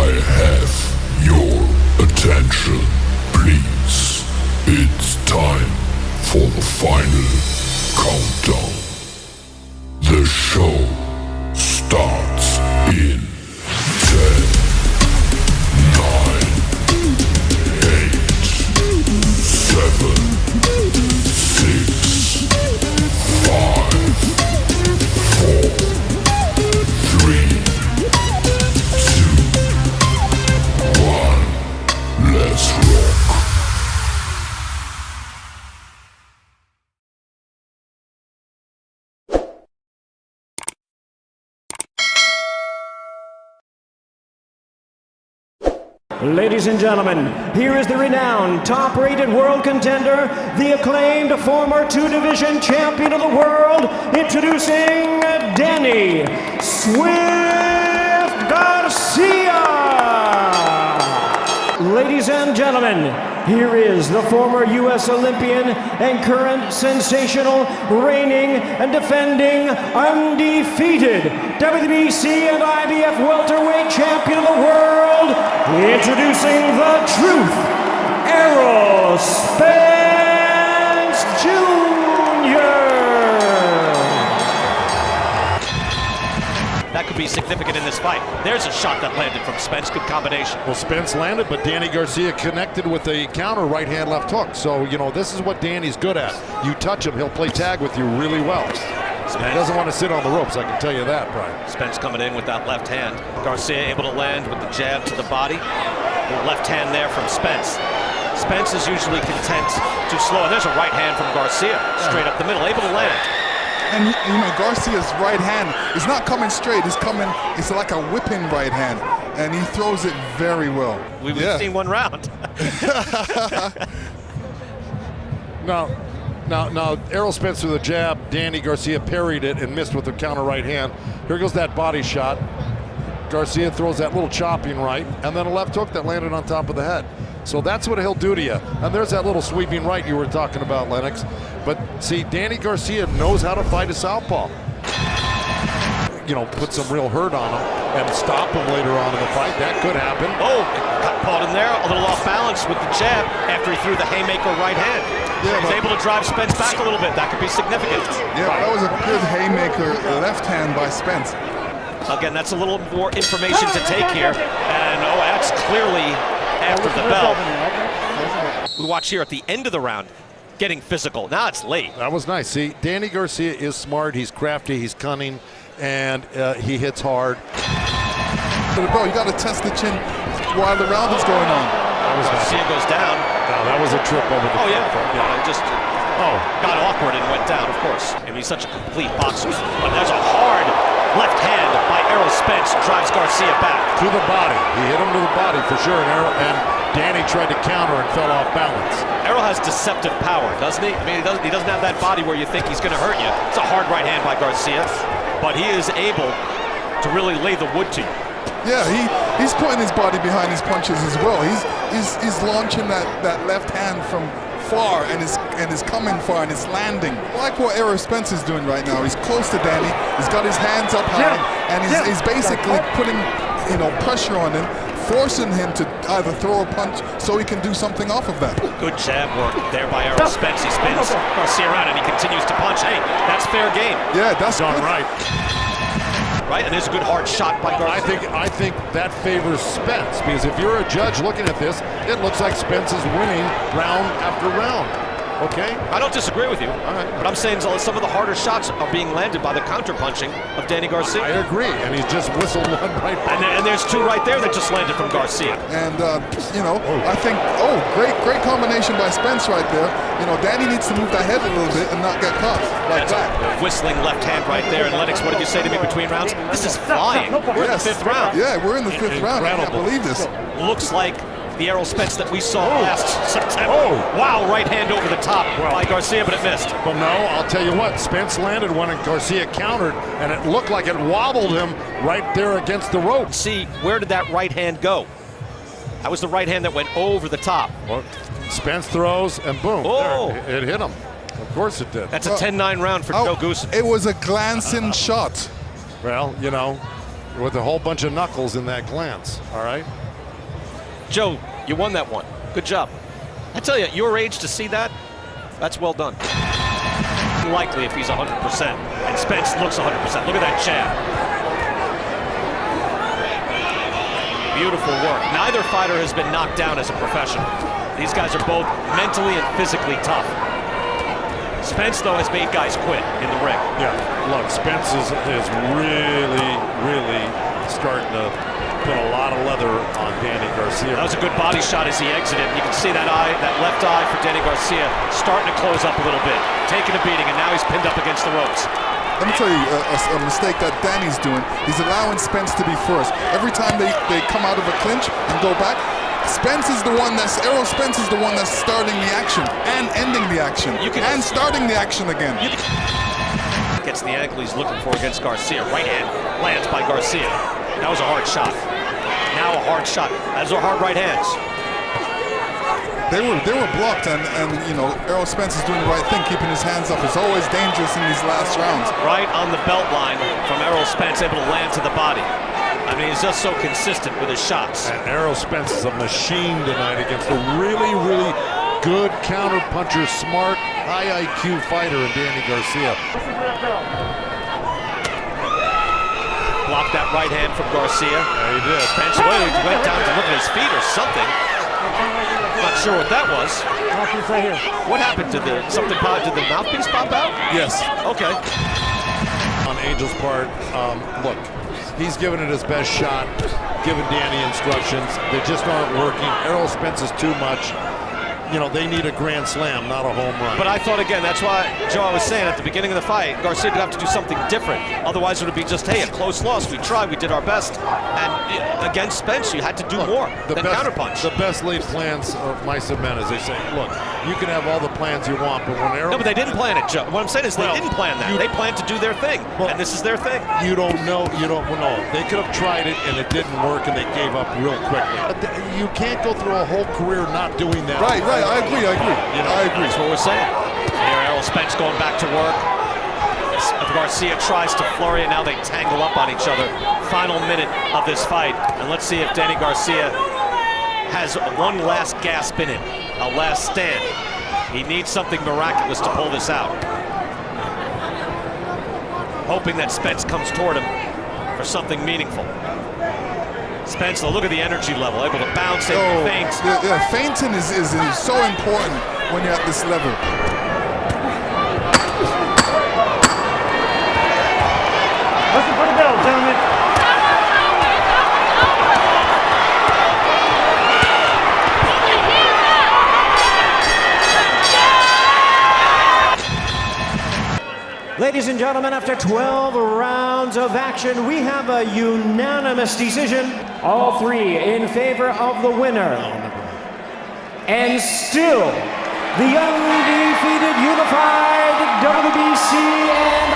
I have your attention, please? It's time for the final countdown. The show starts in 10, 9, 8, 7, 6, 5, 4, 3, 2, 1. Let's rock. Ladies and gentlemen, here is the renowned, top-rated world contender, the acclaimed former two-division champion of the world, introducing Danny Swift Garcia! Ladies and gentlemen, here is the former U.S. Olympian and current sensational, reigning and defending undefeated WBC and IBF welterweight champion of the world, introducing the truth, Errol Spence Jr. That could be significant in this fight. There's a shot that landed from Spence. Good combination. Well, Spence landed, but Danny Garcia connected with a counter right hand left hook. So, you know, this is what Danny's good at. You touch him, he'll play tag with you really well. Spence. He doesn't want to sit on the ropes, I can tell you that, Brian. Spence coming in with that left hand. Garcia able to land with the jab to the body. The left hand there from Spence. Spence is usually content to slow. And there's a right hand from Garcia, straight up the middle, able to land. And you know, Garcia's right hand is not coming straight. It's like a whipping right hand, and he throws it very well. We've seen one round. Now, Errol Spence with a jab. Danny Garcia parried it and missed with the counter right hand. Here goes that body shot. Garcia throws that little chopping right, and then a left hook that landed on top of the head. So that's what he'll do to you. And there's that little sweeping right you were talking about, Lennox. But see, Danny Garcia knows how to fight a southpaw. You know, put some real hurt on him and stop him later on in the fight. That could happen. Oh, got caught in there, a little off balance with the jab after he threw the haymaker right hand. Yeah, He's able to drive Spence back a little bit. That could be significant. Yeah, that was a good haymaker left hand by Spence. Again, that's a little more information to take here. And oh, that's clearly after the bell. We watch here at the end of the round, getting physical. Now it's late. That was nice. See, Danny Garcia is smart, he's crafty, he's cunning, and he hits hard. Bro, you got to test the chin while the round is going on. Garcia goes down. No, that was a trip over the Oh, yeah. front. It just got awkward and went down, of course. And he's such a complete boxer. But there's a hard left hand by Errol Spence, drives Garcia back. To the body. He hit him to the body for sure, and Danny tried to counter and fell off balance. Errol has deceptive power, doesn't he? I mean, he doesn't have that body where you think he's going to hurt you. It's a hard right hand by Garcia, but he is able to really lay the wood to you. Yeah, he's putting his body behind his punches as well. He's launching that left hand from far and is coming far and it's landing. I like what Errol Spence is doing right now. He's close to Danny. He's got his hands up high and he's basically putting pressure on him, forcing him to either throw a punch so he can do something off of that. Good jab work there by Errol Spence. He spins Garcia around and he continues to punch. Hey, that's fair game. Yeah, that's done good. right. Right, and there's a good hard shot by Garcia. I think that favors Spence, because if you're a judge looking at this, it looks like Spence is winning round after round. Okay? I don't disagree with you. All right. But I'm saying some of the harder shots are being landed by the counter-punching of Danny Garcia. I agree, and he's just whistled one right back. And there's two right there that just landed from Garcia. And, I think, great combination by Spence right there. You know, Danny needs to move that head a little bit and not get caught like that. A whistling left hand right there. And Lennox, what did you say to me between rounds? This is flying. We're in the fifth round. Yeah, we're in the fifth round. I can't believe this. Looks like the Errol Spence that we saw last September. Wow, right hand over the top by Garcia, but it missed. Well, no, I'll tell you what, Spence landed one and Garcia countered, and it looked like it wobbled him right there against the rope. See, where did that right hand go? That was the right hand that went over the top. Well, Spence throws, and boom, there, it hit him. Of course it did. That's a 10-9 round for Joe Goose. It was a glancing shot. Well, you know, with a whole bunch of knuckles in that glance. All right. Joe, you won that one. Good job. I tell you, at your age to see that, that's well done. Likely if he's 100%, and Spence looks 100%. Look at that jab. Beautiful work. Neither fighter has been knocked down as a professional. These guys are both mentally and physically tough. Spence, though, has made guys quit in the ring. Yeah, look, Spence is really, really starting to put a lot of leather on Danny Garcia. That was a good body shot as he exited. You can see that eye, that left eye for Danny Garcia starting to close up a little bit, taking a beating, and now he's pinned up against the ropes. Let me tell you a mistake that Danny's doing. He's allowing Spence to be first. Every time they come out of a clinch and go back, Errol Spence is the one that's starting the action and ending the action and starting the action again. Gets the angle he's looking for against Garcia. Right hand lands by Garcia. That was a hard shot. Now a hard shot. Those are hard right hands. They were blocked, and you know, Errol Spence is doing the right thing, keeping his hands up. It's always dangerous in these last rounds. Right on the belt line from Errol Spence, able to land to the body. I mean, he's just so consistent with his shots. And Errol Spence is a machine tonight against a really, really good counter puncher, smart, high IQ fighter in Danny Garcia. Blocked that right hand from Garcia. Yeah, he did. Spence went down to look at his feet or something. Not sure what that was. Right here. What happened? Did the mouthpiece pop out? Yes. Okay. On Angel's part, look, he's giving it his best shot, giving Danny instructions. They just aren't working. Errol Spence is too much. You know, they need a grand slam, not a home run. But I thought, again, that's why, Joe, I was saying at the beginning of the fight, Garcia would have to do something different. Otherwise, it would be just, hey, a close loss. We tried, we did our best. And against Spence, you had to do more than counterpunch. The best laid plans of my men is they say, look, you can have all the plans you want, but when Errol... No, but they didn't plan it, Joe. What I'm saying is they didn't plan that. They planned to do their thing, and this is their thing. You don't know. They could have tried it, and it didn't work, and they gave up real quickly. But you can't go through a whole career not doing that. Right. I agree. You know, I agree. That's what we're saying. Here, Errol Spence going back to work. Garcia tries to flurry, and now they tangle up on each other. Final minute of this fight, and let's see if Danny Garcia has one last gasp in it, a last stand. He needs something miraculous to pull this out. Hoping that Spence comes toward him for something meaningful. Spence, look at the energy level, able to bounce and feint. Yeah, feinting is so important when you're at this level. Listen for the bell, gentlemen. Ladies and gentlemen, after 12 rounds of action, we have a unanimous decision. All three in favor of the winner. And still, the undefeated unified WBC and